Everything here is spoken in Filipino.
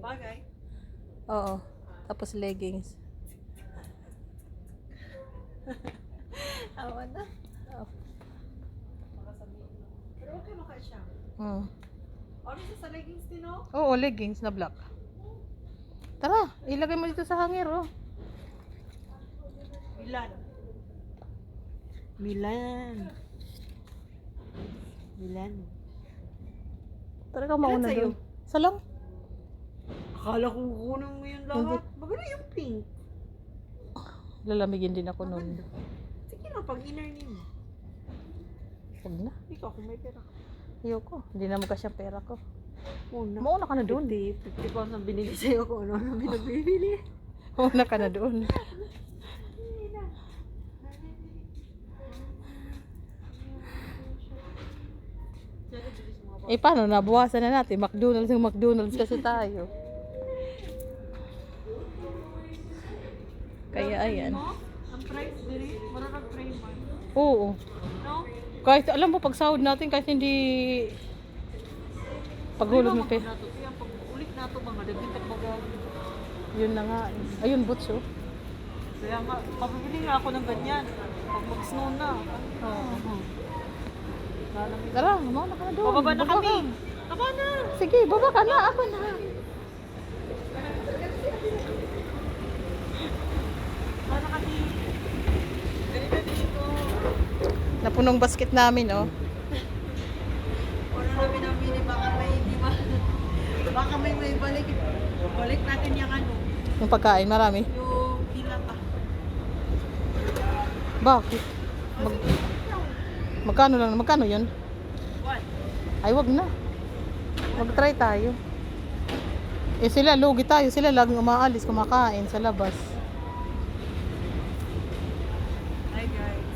Bagay. Oo. Tapos leggings. Awan na. Oh. Pero okay maka siya. Hmm. Ano siya sa leggings din, no? Oo, leggings na black. Tara, ilagay mo dito sa hanger, oh. Milan. Milan. Milan. Tara ka mauna sa'yo? doon. Isa lang. Akala ko kukunin mo yung lahat. Maganda yung pink. Lalamigin din ako noon. Sige na, pag inner mo. Huwag na. Ikaw kung may pera ka. Ayoko. Hindi na magkasya pera ko. Una. Mauna ka na doon. 50,000 binili sa'yo kung ano binabili. Mauna ka na doon. Eh paano, nabuwasan na natin. McDonald's yung McDonald's kasi tayo. Kaya ayan. Ang price din marunong frame man. Oo. No? Kahit alam mo, pag sahod natin, kahit hindi paghulog ng pera. Pag ulit na ito mga dagdag baga. Yun na nga. Ayun, boots, oh. Kaya nga, mabibili nga ako ng ganyan. Pag mag-snow na. Oo. Tara, mauna ka na doon. Bababa na kami. ka. Baba na. Sige, baba ka na. Ako na. Baba na kami. Ganito dito. Napunong basket namin, oh. Ano namin ang mini, baka may hindi ma... Baka may balik. Balik natin yung ano. Yung pagkain, marami. Yung pila pa. Bakit? Magkano yun? What? Ay, wag na. Mag-try tayo. Eh sila, lugi tayo. Sila laging umaalis, kumakain sa labas. Hi guys.